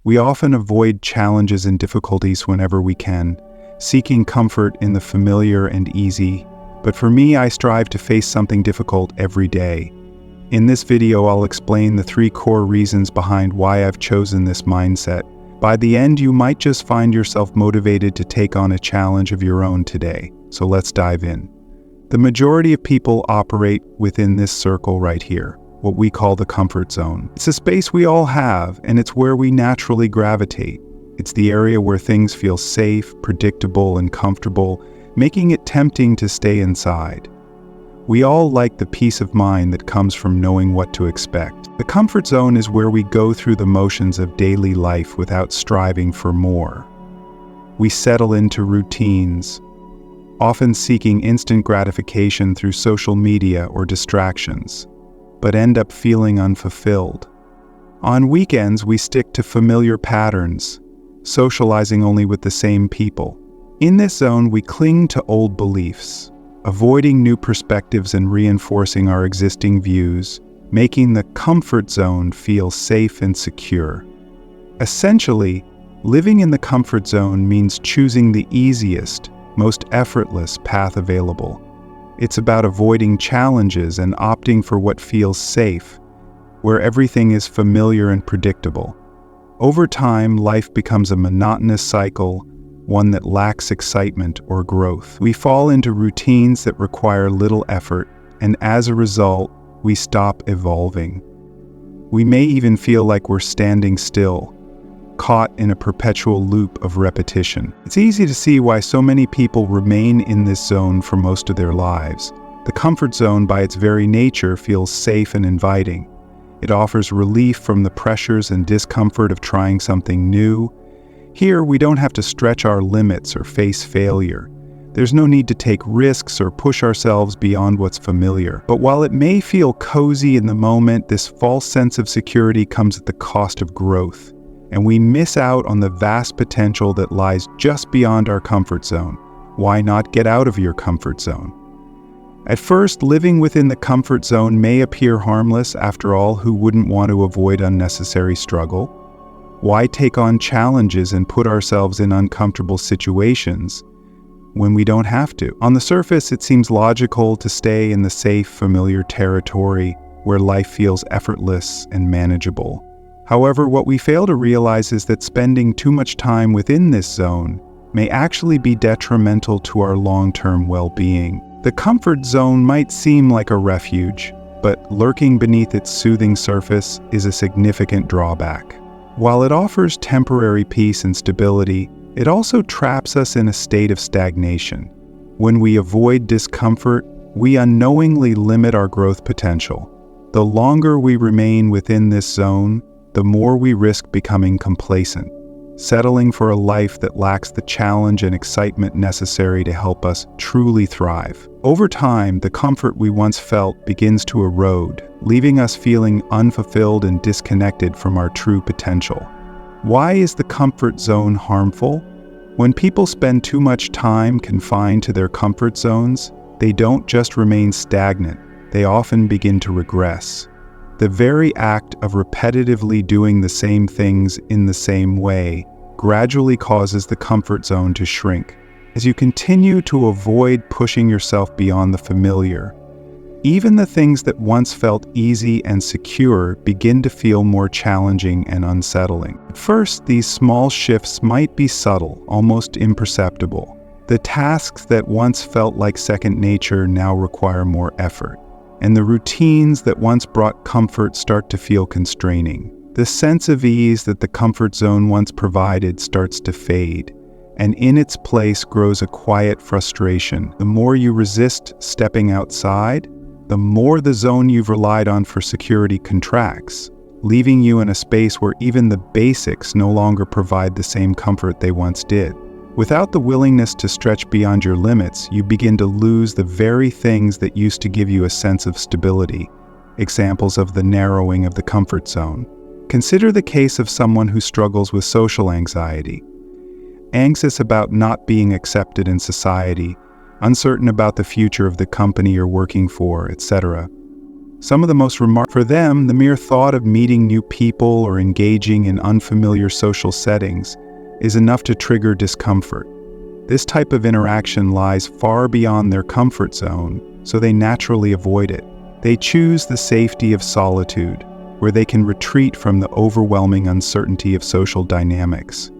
We often avoid challenges and difficulties whenever we can, seeking comfort in the familiar and easy. But for me, I strive to face something difficult every day. In this video, I'll explain the 3 core reasons behind why I've chosen this mindset. By the end, you might just find yourself motivated to take on a challenge of your own today. So let's dive in. The majority of people operate within this circle right here, what we call the comfort zone. It's a space we all have, and it's where we naturally gravitate. It's the area where things feel safe, predictable, and comfortable, making it tempting to stay inside. We all like the peace of mind that comes from knowing what to expect. The comfort zone is where we go through the motions of daily life without striving for more. We settle into routines, often seeking instant gratification through social media or distractions, but end up feeling unfulfilled. On weekends, we stick to familiar patterns, socializing only with the same people. In this zone, we cling to old beliefs, avoiding new perspectives and reinforcing our existing views, making the comfort zone feel safe and secure. Essentially, living in the comfort zone means choosing the easiest, most effortless path available. It's about avoiding challenges and opting for what feels safe, where everything is familiar and predictable. Over time, life becomes a monotonous cycle, one that lacks excitement or growth. We fall into routines that require little effort, and as a result, we stop evolving. We may even feel like we're standing still, caught in a perpetual loop of repetition. It's easy to see why so many people remain in this zone for most of their lives. The comfort zone, by its very nature, feels safe and inviting. It offers relief from the pressures and discomfort of trying something new. Here, we don't have to stretch our limits or face failure. There's no need to take risks or push ourselves beyond what's familiar. But while it may feel cozy in the moment, this false sense of security comes at the cost of growth, and we miss out on the vast potential that lies just beyond our comfort zone. Why not get out of your comfort zone? At first, living within the comfort zone may appear harmless. After all, who wouldn't want to avoid unnecessary struggle? Why take on challenges and put ourselves in uncomfortable situations when we don't have to? On the surface, it seems logical to stay in the safe, familiar territory where life feels effortless and manageable. However, what we fail to realize is that spending too much time within this zone may actually be detrimental to our long-term well-being. The comfort zone might seem like a refuge, but lurking beneath its soothing surface is a significant drawback. While it offers temporary peace and stability, it also traps us in a state of stagnation. When we avoid discomfort, we unknowingly limit our growth potential. The longer we remain within this zone, the more we risk becoming complacent, settling for a life that lacks the challenge and excitement necessary to help us truly thrive. Over time, the comfort we once felt begins to erode, leaving us feeling unfulfilled and disconnected from our true potential. Why is the comfort zone harmful? When people spend too much time confined to their comfort zones, they don't just remain stagnant, they often begin to regress. The very act of repetitively doing the same things in the same way gradually causes the comfort zone to shrink. As you continue to avoid pushing yourself beyond the familiar, even the things that once felt easy and secure begin to feel more challenging and unsettling. At first, these small shifts might be subtle, almost imperceptible. The tasks that once felt like second nature now require more effort, and the routines that once brought comfort start to feel constraining. The sense of ease that the comfort zone once provided starts to fade, and in its place grows a quiet frustration. The more you resist stepping outside, the more the zone you've relied on for security contracts, leaving you in a space where even the basics no longer provide the same comfort they once did. Without the willingness to stretch beyond your limits, you begin to lose the very things that used to give you a sense of stability. Examples of the narrowing of the comfort zone. Consider the case of someone who struggles with social anxiety, anxious about not being accepted in society, uncertain about the future of the company you're working for, etc. Some of the most remarkable for them, the mere thought of meeting new people or engaging in unfamiliar social settings is enough to trigger discomfort. This type of interaction lies far beyond their comfort zone, so they naturally avoid it. They choose the safety of solitude, where they can retreat from the overwhelming uncertainty of social dynamics.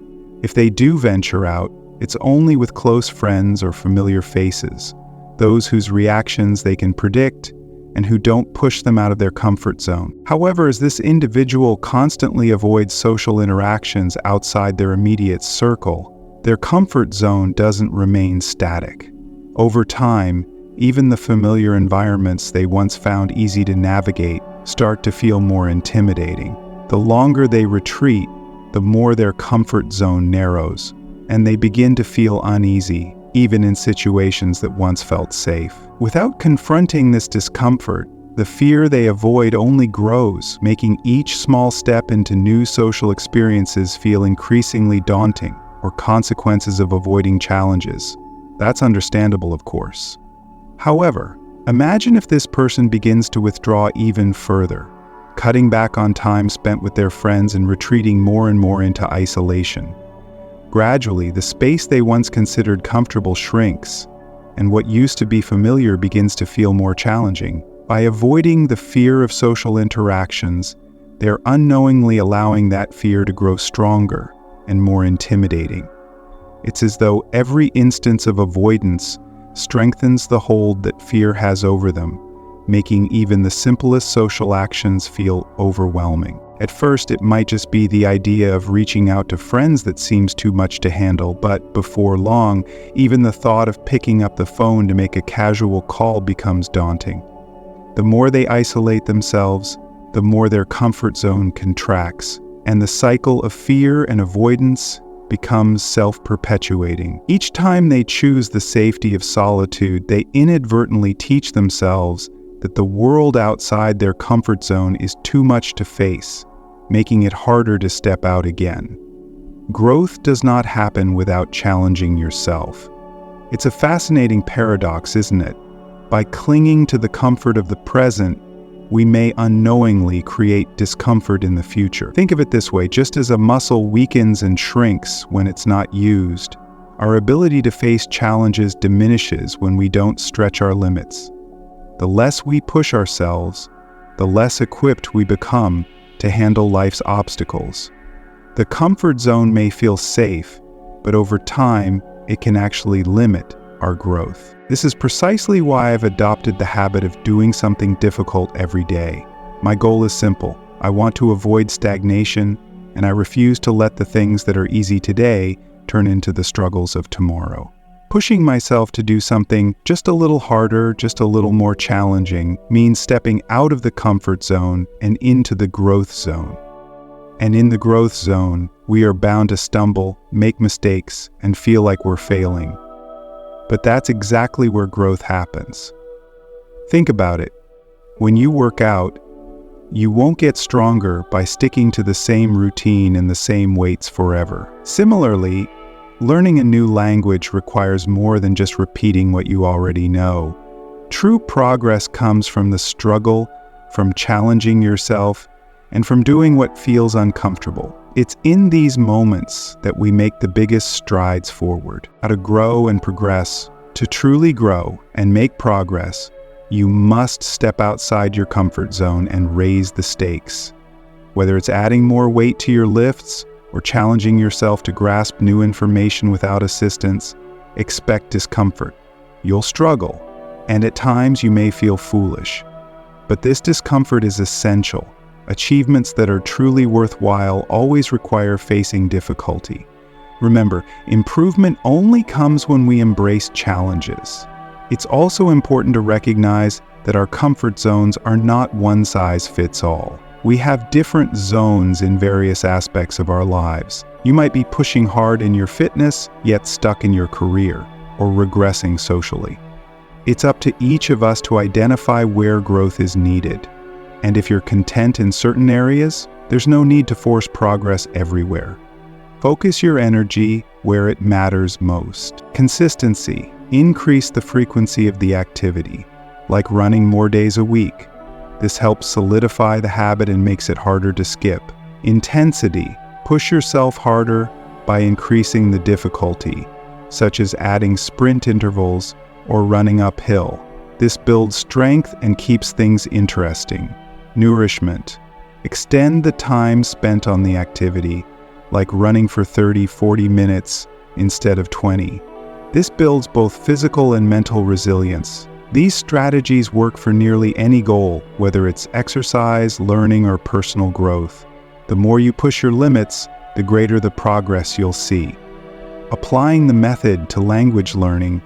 If they do venture out, it's only with close friends or familiar faces, those whose reactions they can predict and who don't push them out of their comfort zone. However, as this individual constantly avoids social interactions outside their immediate circle, their comfort zone doesn't remain static. Over time, even the familiar environments they once found easy to navigate start to feel more intimidating. The longer they retreat, the more their comfort zone narrows, and they begin to feel uneasy, even in situations that once felt safe. Without confronting this discomfort, the fear they avoid only grows, making each small step into new social experiences feel increasingly daunting, or consequences of avoiding challenges. That's understandable, of course. However, imagine if this person begins to withdraw even further, cutting back on time spent with their friends and retreating more and more into isolation. Gradually, the space they once considered comfortable shrinks, and what used to be familiar begins to feel more challenging. By avoiding the fear of social interactions, they're unknowingly allowing that fear to grow stronger and more intimidating. It's as though every instance of avoidance strengthens the hold that fear has over them, making even the simplest social actions feel overwhelming. At first, it might just be the idea of reaching out to friends that seems too much to handle, but before long, even the thought of picking up the phone to make a casual call becomes daunting. The more they isolate themselves, the more their comfort zone contracts, and the cycle of fear and avoidance becomes self-perpetuating. Each time they choose the safety of solitude, they inadvertently teach themselves that the world outside their comfort zone is too much to face, making it harder to step out again. Growth does not happen without challenging yourself. It's a fascinating paradox, isn't it? By clinging to the comfort of the present, we may unknowingly create discomfort in the future. Think of it this way: just as a muscle weakens and shrinks when it's not used, our ability to face challenges diminishes when we don't stretch our limits. The less we push ourselves, the less equipped we become to handle life's obstacles. The comfort zone may feel safe, but over time, it can actually limit our growth. This is precisely why I've adopted the habit of doing something difficult every day. My goal is simple. I want to avoid stagnation, and I refuse to let the things that are easy today turn into the struggles of tomorrow. Pushing myself to do something just a little harder, just a little more challenging, means stepping out of the comfort zone and into the growth zone. And in the growth zone, we are bound to stumble, make mistakes, and feel like we're failing. But that's exactly where growth happens. Think about it. When you work out, you won't get stronger by sticking to the same routine and the same weights forever. Similarly, learning a new language requires more than just repeating what you already know. True progress comes from the struggle, from challenging yourself, and from doing what feels uncomfortable. It's in these moments that we make the biggest strides forward. How to grow and progress. To truly grow and make progress, you must step outside your comfort zone and raise the stakes. Whether it's adding more weight to your lifts or challenging yourself to grasp new information without assistance, expect discomfort. You'll struggle, and at times you may feel foolish. But this discomfort is essential. Achievements that are truly worthwhile always require facing difficulty. Remember, improvement only comes when we embrace challenges. It's also important to recognize that our comfort zones are not one size fits all. We have different zones in various aspects of our lives. You might be pushing hard in your fitness, yet stuck in your career, or regressing socially. It's up to each of us to identify where growth is needed. And if you're content in certain areas, there's no need to force progress everywhere. Focus your energy where it matters most. Consistency. Increase the frequency of the activity, like running more days a week. This helps solidify the habit and makes it harder to skip. Intensity. Push yourself harder by increasing the difficulty, such as adding sprint intervals or running uphill. This builds strength and keeps things interesting. Nourishment. Extend the time spent on the activity, like running for 30-40 minutes instead of 20. This builds both physical and mental resilience. These strategies work for nearly any goal, whether it's exercise, learning, or personal growth. The more you push your limits, the greater the progress you'll see. Applying the method to language learning,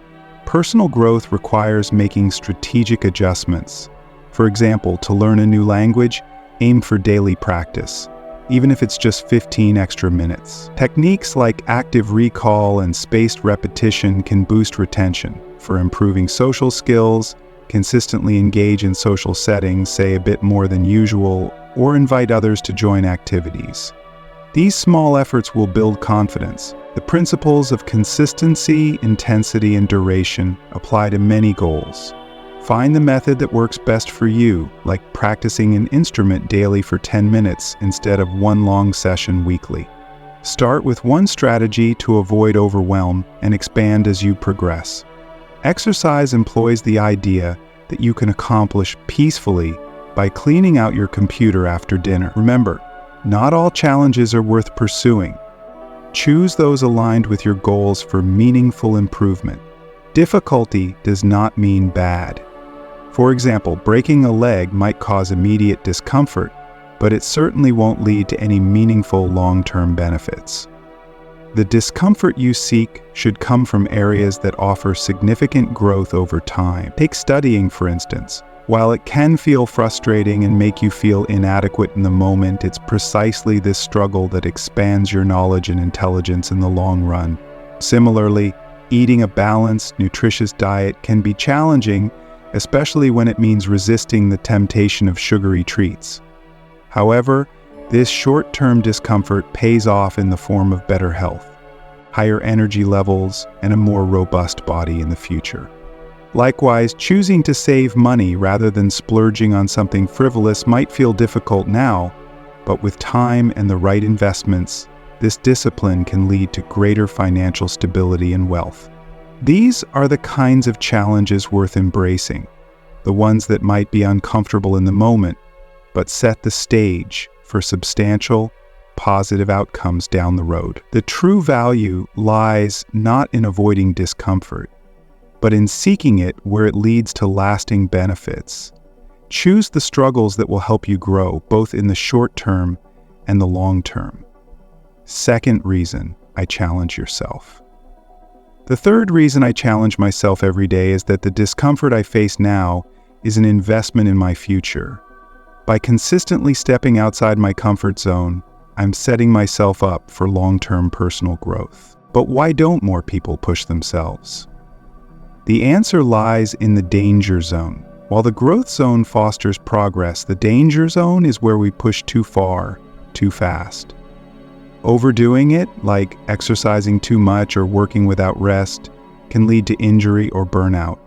personal growth requires making strategic adjustments. For example, to learn a new language, aim for daily practice, even if it's just 15 extra minutes. Techniques like active recall and spaced repetition can boost retention. For improving social skills, consistently engage in social settings, say a bit more than usual, or invite others to join activities. These small efforts will build confidence. The principles of consistency, intensity, and duration apply to many goals. Find the method that works best for you, like practicing an instrument daily for 10 minutes instead of one long session weekly. Start with one strategy to avoid overwhelm and expand as you progress. Exercise employs the idea that you can accomplish peacefully by cleaning out your computer after dinner. Remember, not all challenges are worth pursuing. Choose those aligned with your goals for meaningful improvement. Difficulty does not mean bad. For example, breaking a leg might cause immediate discomfort, but it certainly won't lead to any meaningful long-term benefits. The discomfort you seek should come from areas that offer significant growth over time. Take studying, for instance. While it can feel frustrating and make you feel inadequate in the moment, it's precisely this struggle that expands your knowledge and intelligence in the long run. Similarly, eating a balanced, nutritious diet can be challenging, especially when it means resisting the temptation of sugary treats. However, this short-term discomfort pays off in the form of better health, higher energy levels, and a more robust body in the future. Likewise, choosing to save money rather than splurging on something frivolous might feel difficult now, but with time and the right investments, this discipline can lead to greater financial stability and wealth. These are the kinds of challenges worth embracing, the ones that might be uncomfortable in the moment, but set the stage for substantial, positive outcomes down the road. The true value lies not in avoiding discomfort, but in seeking it where it leads to lasting benefits. Choose the struggles that will help you grow, both in the short term and the long term. Second reason I challenge yourself. The third reason I challenge myself every day is that the discomfort I face now is an investment in my future. By consistently stepping outside my comfort zone, I'm setting myself up for long-term personal growth. But why don't more people push themselves? The answer lies in the danger zone. While the growth zone fosters progress, the danger zone is where we push too far, too fast. Overdoing it, like exercising too much or working without rest, can lead to injury or burnout.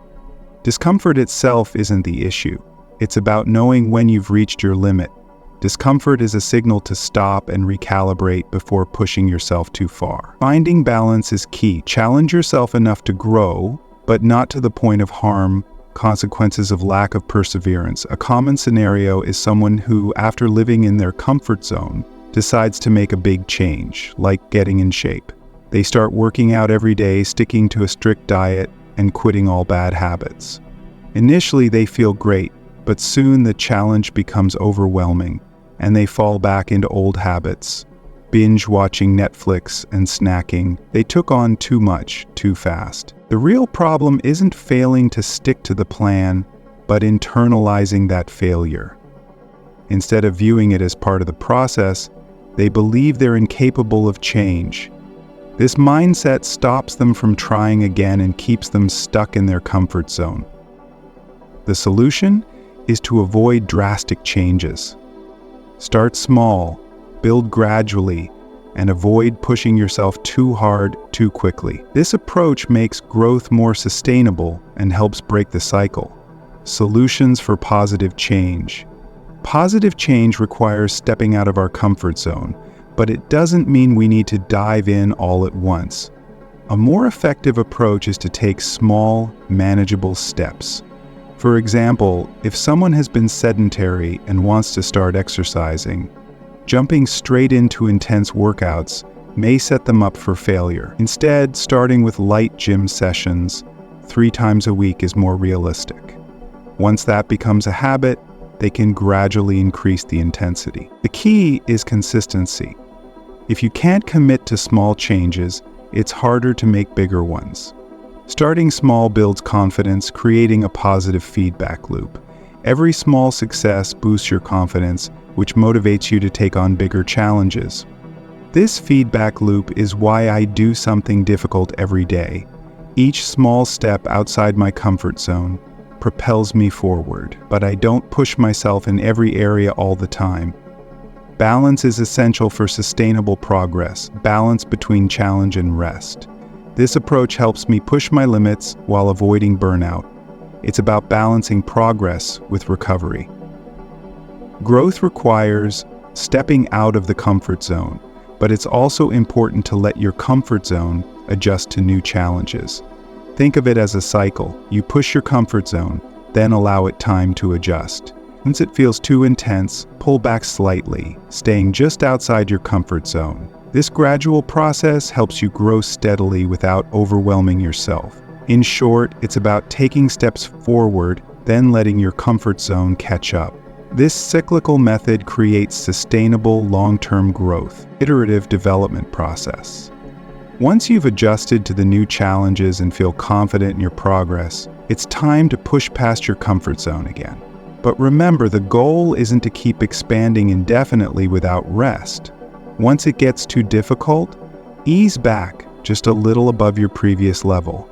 Discomfort itself isn't the issue. It's about knowing when you've reached your limit. Discomfort is a signal to stop and recalibrate before pushing yourself too far. Finding balance is key. Challenge yourself enough to grow, but not to the point of harm. Consequences of lack of perseverance. A common scenario is someone who, after living in their comfort zone, decides to make a big change, like getting in shape. They start working out every day, sticking to a strict diet, and quitting all bad habits. Initially, they feel great, but soon the challenge becomes overwhelming, and they fall back into old habits, binge watching Netflix and snacking. They took on too much, too fast. The real problem isn't failing to stick to the plan, but internalizing that failure. Instead of viewing it as part of the process, they believe they're incapable of change. This mindset stops them from trying again and keeps them stuck in their comfort zone. The solution is to avoid drastic changes. Start small, build gradually, and avoid pushing yourself too hard, too quickly. This approach makes growth more sustainable and helps break the cycle. Solutions for positive change. Positive change requires stepping out of our comfort zone, but it doesn't mean we need to dive in all at once. A more effective approach is to take small, manageable steps. For example, if someone has been sedentary and wants to start exercising, jumping straight into intense workouts may set them up for failure. Instead, starting with light gym sessions 3 times a week is more realistic. Once that becomes a habit, they can gradually increase the intensity. The key is consistency. If you can't commit to small changes, it's harder to make bigger ones. Starting small builds confidence, creating a positive feedback loop. Every small success boosts your confidence, which motivates you to take on bigger challenges. This feedback loop is why I do something difficult every day. Each small step outside my comfort zone propels me forward, but I don't push myself in every area all the time. Balance is essential for sustainable progress, balance between challenge and rest. This approach helps me push my limits while avoiding burnout. It's about balancing progress with recovery. Growth requires stepping out of the comfort zone, but it's also important to let your comfort zone adjust to new challenges. Think of it as a cycle. You push your comfort zone, then allow it time to adjust. Once it feels too intense, pull back slightly, staying just outside your comfort zone. This gradual process helps you grow steadily without overwhelming yourself. In short, it's about taking steps forward, then letting your comfort zone catch up. This cyclical method creates sustainable long-term growth, iterative development process. Once you've adjusted to the new challenges and feel confident in your progress, it's time to push past your comfort zone again. But remember, the goal isn't to keep expanding indefinitely without rest. Once it gets too difficult, ease back just a little above your previous level.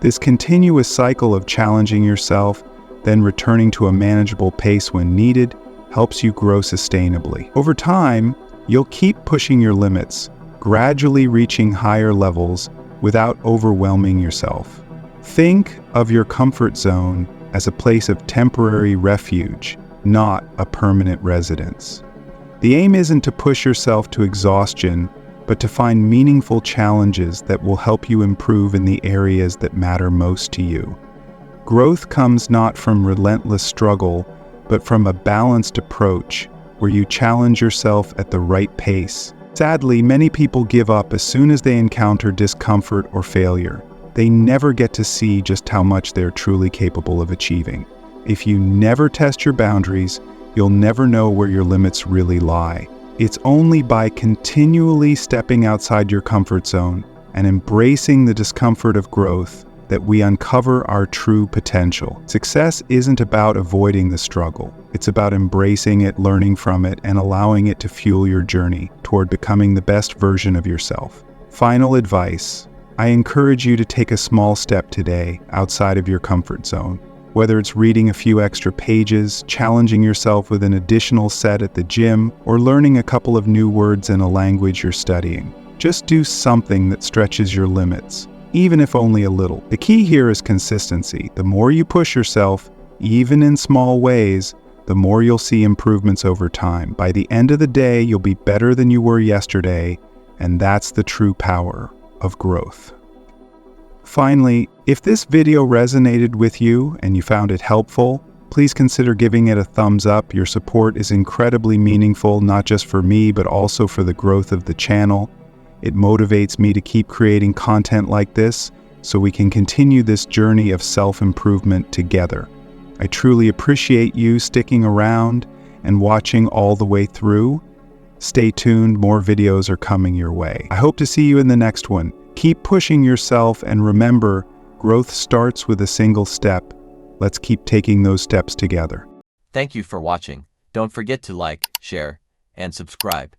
This continuous cycle of challenging yourself, then returning to a manageable pace when needed, helps you grow sustainably. Over time, you'll keep pushing your limits, gradually reaching higher levels without overwhelming yourself. Think of your comfort zone as a place of temporary refuge, not a permanent residence. The aim isn't to push yourself to exhaustion, but to find meaningful challenges that will help you improve in the areas that matter most to you. Growth comes not from relentless struggle, but from a balanced approach where you challenge yourself at the right pace. Sadly, many people give up as soon as they encounter discomfort or failure. They never get to see just how much they're truly capable of achieving. If you never test your boundaries, you'll never know where your limits really lie. It's only by continually stepping outside your comfort zone and embracing the discomfort of growth that we uncover our true potential. Success isn't about avoiding the struggle. It's about embracing it, learning from it, and allowing it to fuel your journey toward becoming the best version of yourself. Final advice: I encourage you to take a small step today outside of your comfort zone. Whether it's reading a few extra pages, challenging yourself with an additional set at the gym, or learning a couple of new words in a language you're studying. Just do something that stretches your limits, even if only a little. The key here is consistency. The more you push yourself, even in small ways, the more you'll see improvements over time. By the end of the day, you'll be better than you were yesterday, and that's the true power of growth. Finally, if this video resonated with you and you found it helpful, please consider giving it a thumbs up. Your support is incredibly meaningful, not just for me, but also for the growth of the channel. It motivates me to keep creating content like this so we can continue this journey of self-improvement together. I truly appreciate you sticking around and watching all the way through. Stay tuned, more videos are coming your way. I hope to see you in the next one. Keep pushing yourself, and remember, growth starts with a single step. Let's keep taking those steps together. Thank you for watching. Don't forget to like, share, and subscribe.